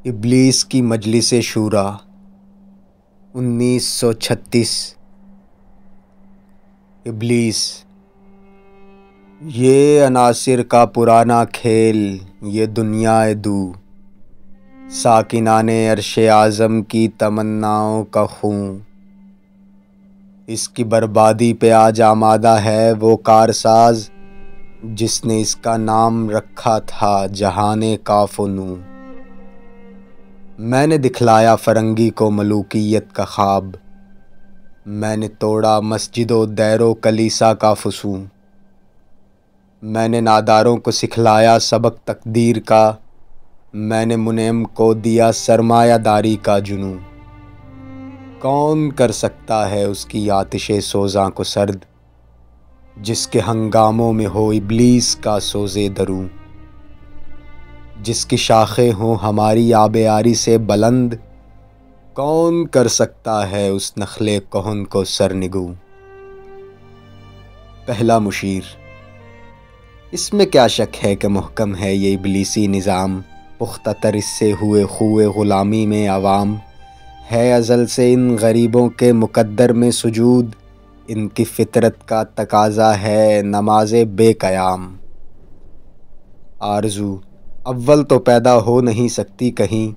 ابلیس کی مجلس شورا 1936۔ ابلیس، یہ عناصر کا پرانا کھیل، یہ دنیا دو، ساکنان عرش اعظم کی تمناؤں کا خون، اس کی بربادی پہ آج آمادہ ہے وہ کارساز جس نے اس کا نام رکھا تھا جہان کاف و نون۔ میں نے دکھلایا فرنگی کو ملوکیت کا خواب، میں نے توڑا مسجد و دیر و کلیسا کا فسون، میں نے ناداروں کو سکھلایا سبق تقدیر کا، میں نے منعم کو دیا سرمایہ داری کا جنون۔ کون کر سکتا ہے اس کی آتش سوزاں کو سرد، جس کے ہنگاموں میں ہو ابلیس کا سوز درون، جس کی شاخیں ہوں ہماری آبیاری سے بلند، کون کر سکتا ہے اس نخل کہن کو سرنگوں۔ پہلا مشیر، اس میں کیا شک ہے کہ محکم ہے یہ ابلیسی نظام، پختہ تر اس سے ہوئے خوئے غلامی میں عوام، ہے ازل سے ان غریبوں کے مقدر میں سجود، ان کی فطرت کا تقاضا ہے نماز بے قیام۔ آرزو اول تو پیدا ہو نہیں سکتی کہیں،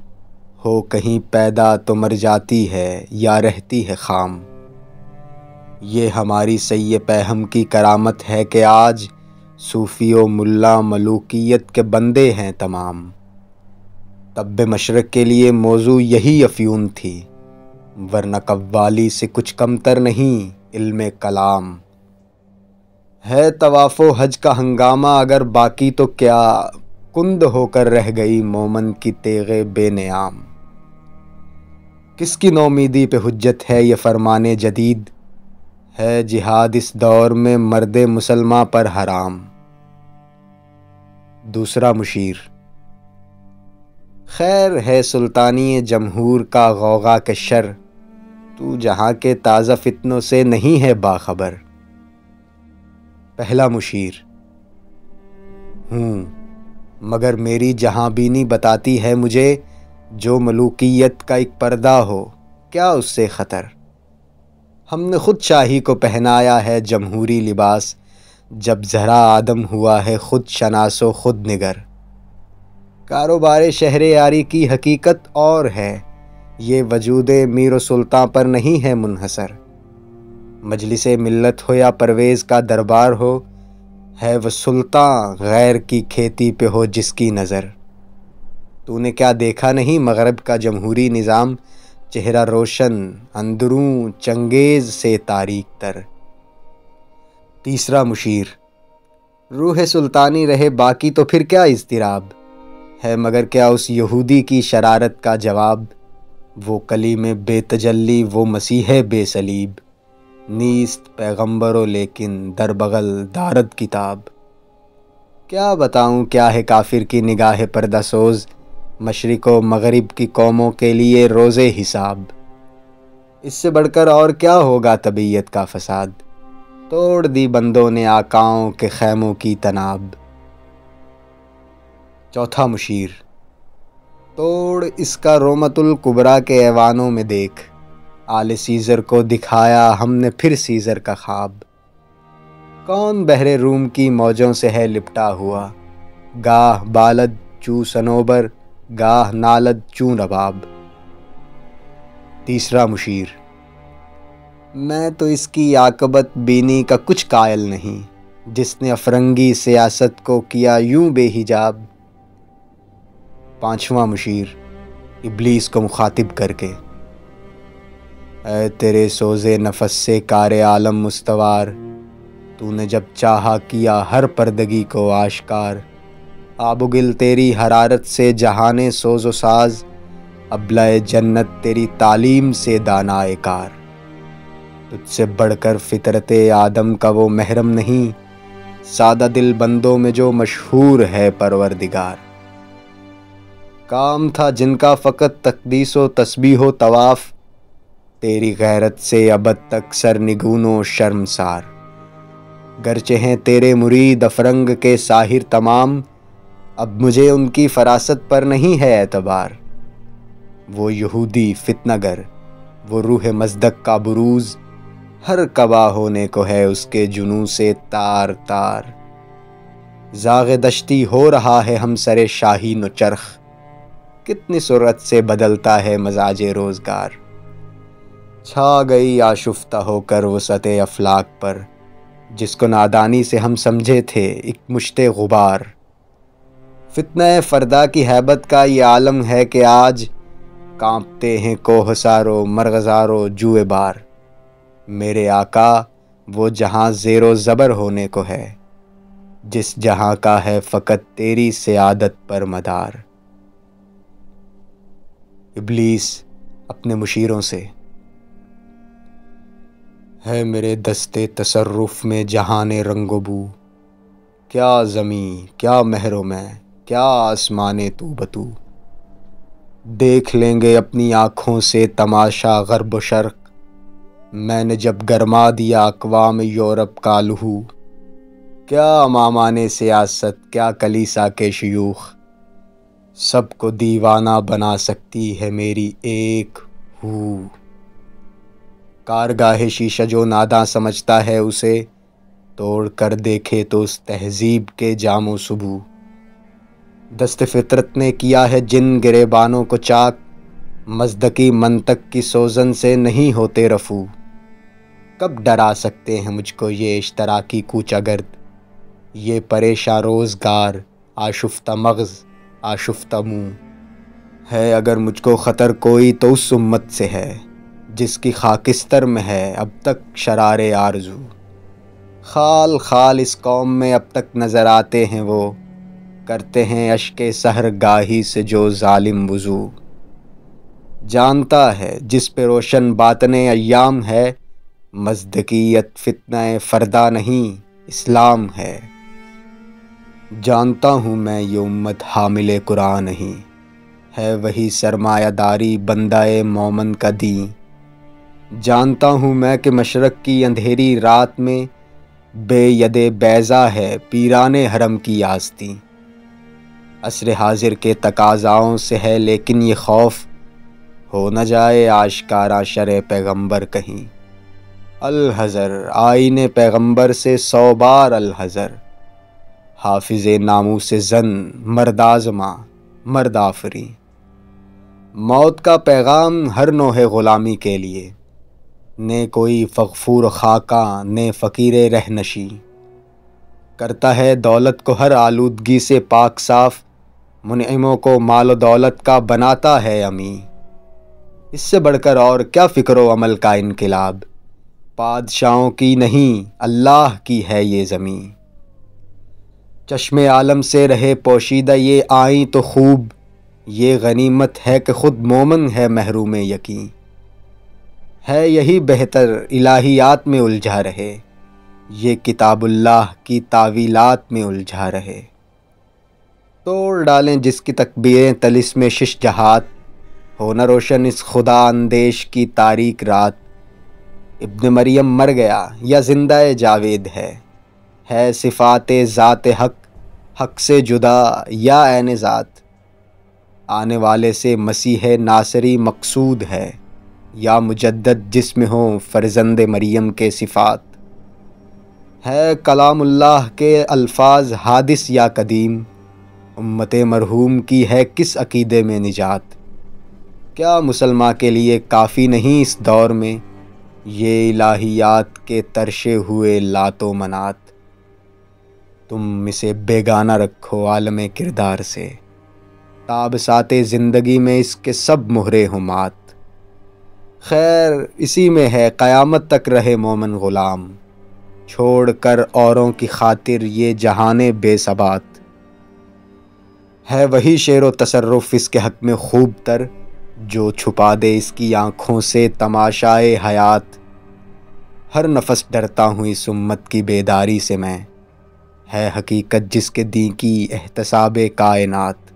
ہو کہیں پیدا تو مر جاتی ہے یا رہتی ہے خام۔ یہ ہماری سیّ پیہم کی کرامت ہے کہ آج صوفی و ملا ملوکیت کے بندے ہیں تمام۔ طب مشرق کے لیے موضوع یہی افیون تھی، ورنہ قوالی سے کچھ کمتر نہیں علم کلام۔ ہے طواف و حج کا ہنگامہ اگر باقی تو کیا کند ہو کر رہ گئی مومن کی تیغ بے نیام۔ کس کی نومیدی پہ حجت ہے یہ فرمان جدید، ہے جہاد اس دور میں مرد مسلماں پر حرام۔ دوسرا مشیر، خیر ہے سلطانی جمہور کا غوغا کے شر، تو جہاں کے تازہ فتنوں سے نہیں ہے باخبر۔ پہلا مشیر، ہوں مگر میری جہاں بینی بتاتی ہے مجھے، جو ملوکیت کا ایک پردہ ہو کیا اس سے خطر۔ ہم نے خود شاہی کو پہنایا ہے جمہوری لباس، جب زہرا آدم ہوا ہے خود شناس و خود نگر۔ کاروبار شہر یاری کی حقیقت اور ہے، یہ وجود میر و سلطاں پر نہیں ہے منحصر۔ مجلس ملت ہو یا پرویز کا دربار ہو، ہے وہ سلطاں غیر کی کھیتی پہ ہو جس کی نظر۔ تو نے کیا دیکھا نہیں مغرب کا جمہوری نظام، چہرہ روشن اندروں چنگیز سے تاریک تر۔ تیسرا مشیر، روح سلطانی رہے باقی تو پھر کیا اضطراب ہے، مگر کیا اس یہودی کی شرارت کا جواب، وہ کلیم بے تجلی وہ مسیح بے صلیب، نیست پیغمبرو لیکن در بغل دارد کتاب۔ کیا بتاؤں کیا ہے کافر کی نگاہ پردہ سوز، مشرق و مغرب کی قوموں کے لیے روز حساب۔ اس سے بڑھ کر اور کیا ہوگا طبیعت کا فساد، توڑ دی بندوں نے آقاؤں کے خیموں کی تناب۔ چوتھا مشیر، توڑ اس کا رومت الکبریٰ کے ایوانوں میں دیکھ، آل سیزر کو دکھایا ہم نے پھر سیزر کا خواب۔ کون بحر روم کی موجوں سے ہے لپٹا ہوا، گاہ بالد چوں صنوبر گاہ نالد چوں رباب۔ تیسرا مشیر، میں تو اس کی عاقبت بینی کا کچھ قائل نہیں، جس نے افرنگی سیاست کو کیا یوں بے حجاب۔ پانچواں مشیر، ابلیس کو مخاطب کر کے، اے تیرے سوز نفس سے کار عالم مستوار، تو نے جب چاہا کیا ہر پردگی کو آشکار، آب و گل تیری حرارت سے جہان سوز و ساز، ابلہ جنت تیری تعلیم سے دانائے کار۔ تجھ سے بڑھ کر فطرت آدم کا وہ محرم نہیں، سادہ دل بندوں میں جو مشہور ہے پروردگار۔ کام تھا جن کا فقط تقدیس و تسبیح و طواف، تیری غیرت سے ابد تک سرنگون و شرمسار۔ گرچہ ہیں تیرے مرید افرنگ کے ساحر تمام، اب مجھے ان کی فراست پر نہیں ہے اعتبار۔ وہ یہودی فتنہ گر، وہ روح مصدق کا بروز، ہر قبا ہونے کو ہے اس کے جنوں سے تار تار۔ زاغ دشتی ہو رہا ہے ہم سر شاہین و چرخ، کتنی سرعت سے بدلتا ہے مزاج روزگار۔ چھا گئی آشفتہ ہو کر وسعت افلاک پر، جس کو نادانی سے ہم سمجھے تھے ایک مشت غبار۔ فتنہ فردا کی ہیبت کا یہ عالم ہے کہ آج کانپتے ہیں کوہسار و مرغزار و جوئے بار۔ میرے آقا وہ جہاں زیر و زبر ہونے کو ہے، جس جہاں کا ہے فقط تیری سیادت پر مدار۔ ابلیس اپنے مشیروں سے: ہے میرے دستے تصرف میں جہان رنگ و بو، کیا زمیں کیا مہر و میں کیا آسمان تو بتو۔ دیکھ لیں گے اپنی آنکھوں سے تماشا غرب و شرق، میں نے جب گرما دیا اقوام یورپ کا لہو۔ کیا امامان سیاست کیا کلیسا کے شیوخ، سب کو دیوانہ بنا سکتی ہے میری ایک ہو۔ کارگاہ شیشہ جو ناداں سمجھتا ہے اسے، توڑ کر دیکھے تو اس تہذیب کے جام و سبو۔ دست فطرت نے کیا ہے جن گریبانوں کو چاک، مصدقی منطق کی سوزن سے نہیں ہوتے رفو۔ کب ڈرا سکتے ہیں مجھ کو یہ اشتراکی کوچہ گرد، یہ پریشاں روزگار آشفتہ مغز آشفتہ منہ۔ ہے اگر مجھ کو خطر کوئی تو اس امت سے ہے، جس کی خاکستر میں ہے اب تک شرار آرزو۔ خال خال اس قوم میں اب تک نظر آتے ہیں وہ، کرتے ہیں اشک سحر گاہی سے جو ظالم وضو۔ جانتا ہے جس پہ روشن باطن ایام ہے، مصدقیت فتنہ فردا نہیں اسلام ہے۔ جانتا ہوں میں یہ امت حامل قرآن نہیں، ہے وہی سرمایہ داری بندہ مومن کا دین۔ جانتا ہوں میں کہ مشرق کی اندھیری رات میں بے ید بیضا ہے پیران حرم کی آستین۔ عصر حاضر کے تقاضاؤں سے ہے لیکن یہ خوف، ہو نہ جائے آشکارا شرع پیغمبر کہیں۔ الحذر آئین پیغمبر سے 100 بار الحذر، حافظ ناموس زن مرد آزماں مرد آفریں۔ موت کا پیغام ہر نوع غلامی کے لیے، نے کوئی فغفور خاکاں نے فقیر رہنشی۔ کرتا ہے دولت کو ہر آلودگی سے پاک صاف، منعموں کو مال و دولت کا بناتا ہے امیں۔ اس سے بڑھ کر اور کیا فکر و عمل کا انقلاب، بادشاہوں کی نہیں اللہ کی ہے یہ زمین۔ چشم عالم سے رہے پوشیدہ یہ آئیں تو خوب، یہ غنیمت ہے کہ خود مومن ہے محروم یقین۔ ہے یہی بہتر الہیات میں الجھا رہے، یہ کتاب اللہ کی تعویلات میں الجھا رہے۔ توڑ ڈالیں جس کی تکبیریں طلسم شش جہات، ہو نہ روشن اس خدا اندیش کی تاریک رات۔ ابن مریم مر گیا یا زندہ جاوید ہے صفات ذات حق حق سے جدا یا عین ذات۔ آنے والے سے مسیح ناصری مقصود ہے، یا مجدد جس میں ہوں فرزند مریم کے صفات۔ ہے کلام اللہ کے الفاظ حادث یا قدیم، امت مرحوم کی ہے کس عقیدے میں نجات۔ کیا مسلماں کے لیے کافی نہیں اس دور میں، یہ الہیات کے ترشے ہوئے لات و منات۔ تم اسے بیگانہ رکھو عالم کردار سے، تاب سات زندگی میں اس کے سب مہرے ہمات۔ خیر اسی میں ہے قیامت تک رہے مومن غلام، چھوڑ کر اوروں کی خاطر یہ جہان بے ثبات۔ ہے وہی شعر و تصرف اس کے حق میں خوب تر، جو چھپا دے اس کی آنکھوں سے تماشائے حیات۔ ہر نفس ڈرتا ہوں اس امت کی بیداری سے میں، ہے حقیقت جس کے دین کی احتساب کائنات۔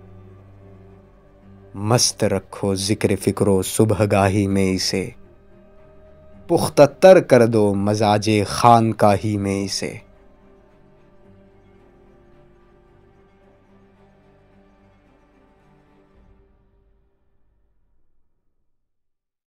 مست رکھو ذکر فکر و صبح گاہی میں اسے، پختہ تر کر دو مزاج خانقاہی میں اسے۔